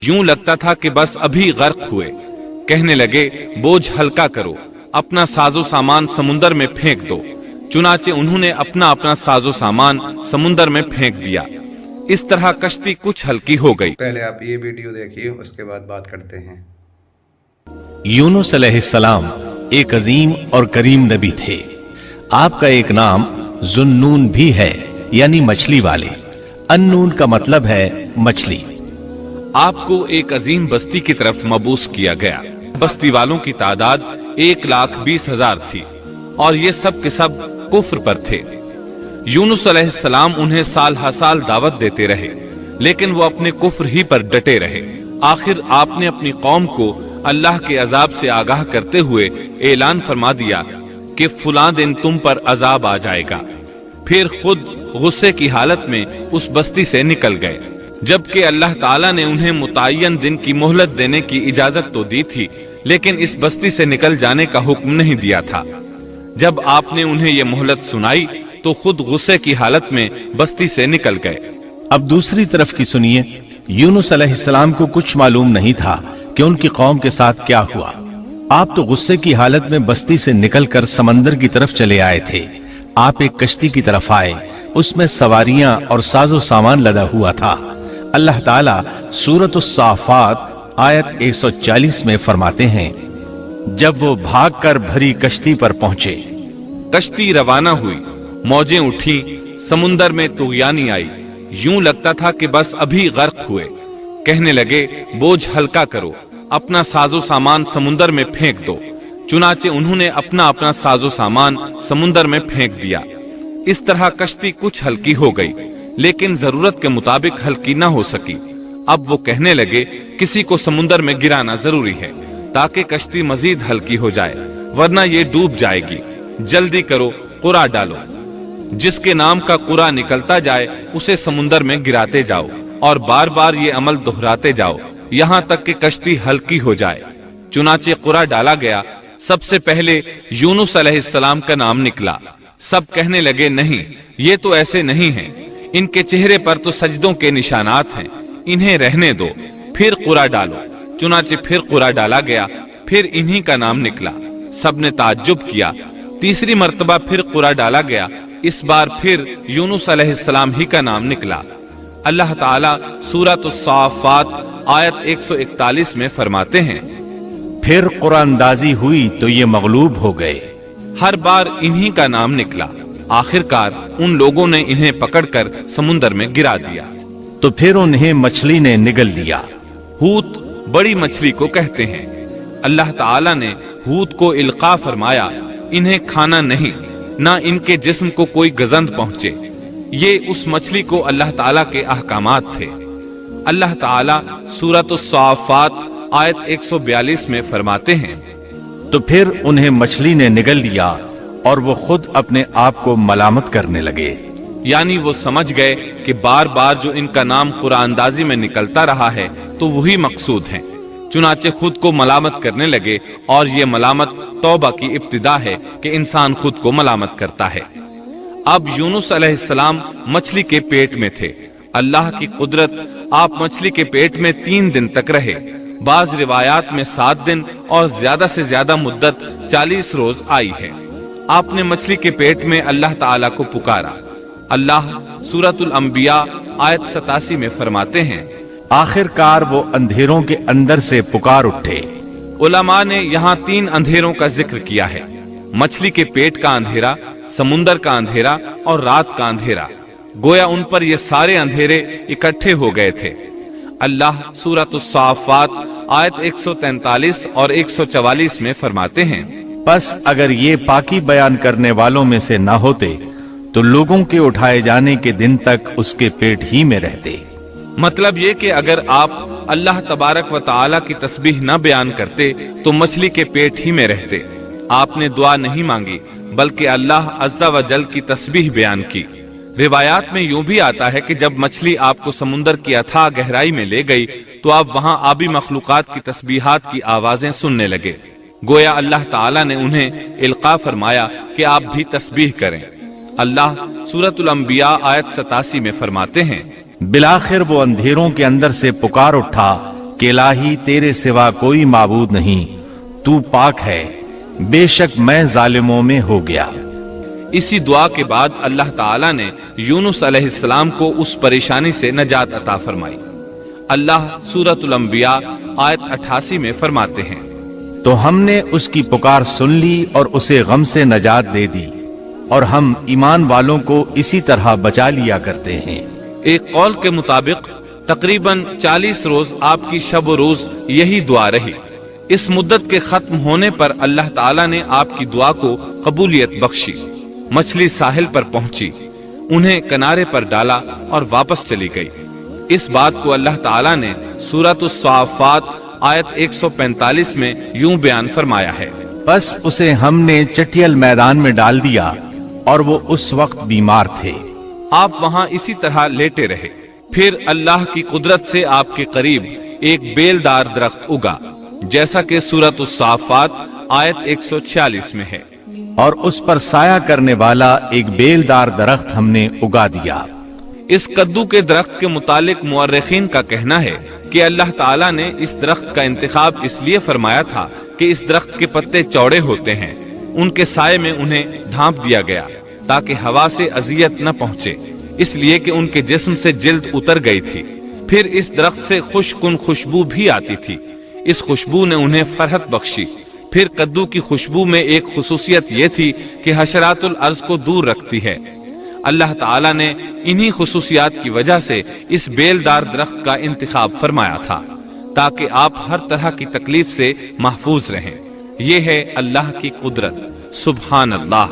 यूं लगता था कि बस अभी गर्क हुए। कहने लगे, बोझ हल्का करो, अपना साजो सामान समुंदर में फेंक दो। चुनाचे उन्होंने अपना अपना साजो सामान समुंदर में फेंक दिया। इस तरह कश्ती कुछ हल्की हो गई। पहले आप ये वीडियो देखिए, उसके बाद बात करते हैं। यूनुस अलैहिस्सलाम एक अजीम और करीम नबी थे। आपका एक नाम जुन्नून भी है, यानी मछली वाले। अन्नून का मतलब है मछली। आपको एक अजीम बस्ती की तरफ मबूस किया गया। बस्ती वालों की तादाद 1,20,000 थी और ये सब के सब कुफ्र पर थे। यूनुस अलैहिस्सलाम उन्हें साल हर साल दावत देते रहे, लेकिन वो अपने कुफ्र ही पर डटे रहे। आखिर आपने अपनी कौम को अल्लाह के अजाब से आगाह करते हुए ऐलान फरमा दिया कि फलां दिन तुम पर अजाब आ जाएगा। फिर खुद गुस्से की हालत में उस बस्ती से निकल गए, जबकि अल्लाह ताला ने उन्हें मुतय्यन दिन की मोहलत देने की इजाजत तो दी थी, लेकिन इस बस्ती से निकल जाने का हुक्म नहीं दिया था। जब आपने उन्हें यह मोहलत सुनाई तो खुद गुस्से की हालत में बस्ती से निकल गए। अब दूसरी तरफ की सुनिए। यूनुस अलैहिस्सलाम को कुछ मालूम नहीं था कि उनकी कौम के साथ क्या हुआ। आप तो गुस्से की हालत में बस्ती से निकलकर समंदर की तरफ चले आए थे। आप एक कश्ती की तरफ आए, उसमें सवारियां और साजो सामान लदा हुआ था। अल्लाह ताला सूरत उस-साफ़ात आयत 140 में फरमाते हैं, जब वो भागकर भरी कश्ती पर पहुंचे। कश्ती रवाना हुई, मौजें उठी, समुंदर में तुग़यानी आई। यूं लगता था कि बस अभी गर्क हुए। कहने लगे, बोझ हल्का करो, अपना साजो सामान समुंदर में फेंक दो। चुनाचे उन्होंने अपना अपना साजो सामान समुंदर में फेंक दिया। इस तरह कश्ती कुछ हल्की हो गई, लेकिन जरूरत के मुताबिक हल्की ना हो सकी। अब वो कहने लगे, किसी को समुंदर में गिराना जरूरी है ताकि कश्ती मजीद हल्की हो जाए, वरना ये डूब जाएगी। जल्दी करो, कुरा डालो। जिसके नाम का कुरा निकलता जाए उसे समुंदर में गिराते जाओ और बार बार ये अमल दोहराते जाओ, यहाँ तक कि कश्ती हल्की हो जाए। चुनाचे कुरा डाला गया। सबसे पहले यूनुस अलैहिस्सलाम का नाम निकला। सब कहने लगे, नहीं, ये तो ऐसे नहीं है, इनके चेहरे पर तो सजदों के निशानात हैं, इन्हें रहने दो। फिर कुरा डालो। चुनाचे फिर कुरा डाला गया। फिर इन्हीं का नाम निकला। सबने ताज्जुब किया। तीसरी मर्तबा फिर कुरा डाला गया। इस बार फिर यूनुस अलैहिस्सलाम ही का नाम निकला। अल्लाह ताला सूरत उस-साफ़ात आयत 141 में फरमाते हैं, फिर कुरानदाजी हुई तो ये मगलूब हो गए। हर बार इन्हीं का नाम निकला। आखिरकार उन लोगों ने इन्हें पकड़कर समुंदर में गिरा दिया। तो फिर उन्हें मछली ने निगल लिया। हूत बड़ी मछली को कहते हैं। अल्लाह ताला ने हूत को इल्का फरमाया, इन्हें खाना नहीं, ना इनके जिस्म को कोई गजंद पहुंचे। ये उस मछली को अल्लाह ताला के अहकामात थे। अल्लाह ताला सूरत उस-साफ़ात आयत 142 में फरमाते हैं, तो फिर उन्हें मछली ने निगल लिया और वो खुद अपने आप को मलामत करने लगे। यानी वो समझ गए कि बार बार जो इनका नाम कुरानदाजी में निकलता रहा है तो वही मकसूद हैं। चुनाचे खुद को मलामत करने लगे, और ये मलामत तौबा की इब्तिदा है कि इंसान खुद को मलामत करता है। अब यूनुस अलैहिस्सलाम मछली के पेट में थे। अल्लाह की कुदरत, आप मछली के पेट में 3 दिन तक रहे। बाज रिवायात में 7 दिन और ज्यादा से ज्यादा मुद्दत 40 रोज आई है। आपने मछली के पेट में अल्लाह ताला को पुकारा। अल्लाह सूरतुल अंबिया आयत 87 में फरमाते हैं, आखिरकार वो अंधेरों के अंदर से पुकार उठे। उलमा ने यहाँ 3 अंधेरों का जिक्र किया है। मछली के पेट का अंधेरा, समुंदर का अंधेरा और रात का अंधेरा। गोया उन पर ये सारे अंधेरे इकट्ठे हो गए थे। अल्लाह सूरत उस-साफ़ात आयत 143 और 144 में फरमाते हैं, बस अगर ये पाकी बयान करने वालों में से ना होते तो लोगों के उठाए जाने के दिन तक उसके पेट ही में रहते। मतलब ये कि अगर आप अल्लाह तबारक व तआला की तस्बीह न बयान करते तो मछली के पेट ही में रहते। आपने दुआ नहीं मांगी, बल्कि अल्लाह अज़्ज़ा व जल की तस्बीह बयान की। रिवायात में यूं भी आता है कि जब मछली आपको समुंदर की अथाह गहराई में ले गई तो आप वहां आबी मखलूकात की तस्बीहात की आवाजें सुनने लगे। गोया अल्लाह ताला ने उन्हें इल्का फरमाया कि आप भी तस्बीह करें। अल्लाह सूरतुल अंबिया आयत 87 में फरमाते हैं, बिलाखिर वो अंधेरों के अंदर से पुकार उठा कि इलाही तेरे सिवा कोई माबूद नहीं, तू पाक है, बेशक मैं जालिमों में हो गया। इसी दुआ के बाद अल्लाह ताला ने यूनुस अलैहिस्सलाम को उस परेशानी से नजात अता फरमाई। अल्लाह सूरतुल अंबिया आयत 88 में फरमाते हैं, तो हमने उसकी पुकार सुन ली और उसे गम से नजात दे दी, और हम ईमान वालों को इसी तरह बचा लिया करते हैं। एक कौल के मुताबिक तकरीबन 40 रोज आपकी शब व रोज यही दुआ रही। इस मुद्दत के खत्म होने पर अल्लाह ताला ने आपकी दुआ को कबूलियत बख्शी। मछली साहिल पर पहुंची, उन्हें किनारे पर डाला और वापस चली गई। इस बात को अल्लाह ताला ने सूरतुस साफ़ात आयत 145 में यूं बयान फरमाया है, बस उसे हमने चटियल मैदान में डाल दिया और वो उस वक्त बीमार थे। आप वहां इसी तरह लेटे रहे। फिर अल्लाह की कुदरत से आपके करीब एक बेलदार दरख्त उगा, जैसा कि सूरतुस साफ़ात आयत 146 में है, और उस पर साया करने वाला एक बेलदार दरख्त हमने उगा दिया। इस कद्दू के दरख्त के मुतालिक मुअर्रिखीन का कहना है कि अल्लाह ताला ने इस दरख्त का इंतखाब इसलिए फरमाया था कि इस दरख्त के पत्ते चौड़े होते हैं, उनके साये में उन्हें ढांप दिया गया ताकि हवा से अजियत न पहुंचे, इसलिए कि उनके जिस्म से जिल्द उतर गई थी। फिर इस दरख्त से खुशकुन खुशबू भी आती थी। इस खुशबू ने उन्हें फरहत बख्शी। फिर कद्दू की खुशबू में एक खुसूसियत ये थी कि हशरातुल अर्ज को दूर रखती है। अल्लाह ताला ने इन्हीं खुसूसियात की वजह से इस बेलदार दरख्त का इंतखाब फरमाया था ताकि आप हर तरह की तकलीफ से महफूज रहें। ये है अल्लाह की कुदरत। सुभान अल्लाह।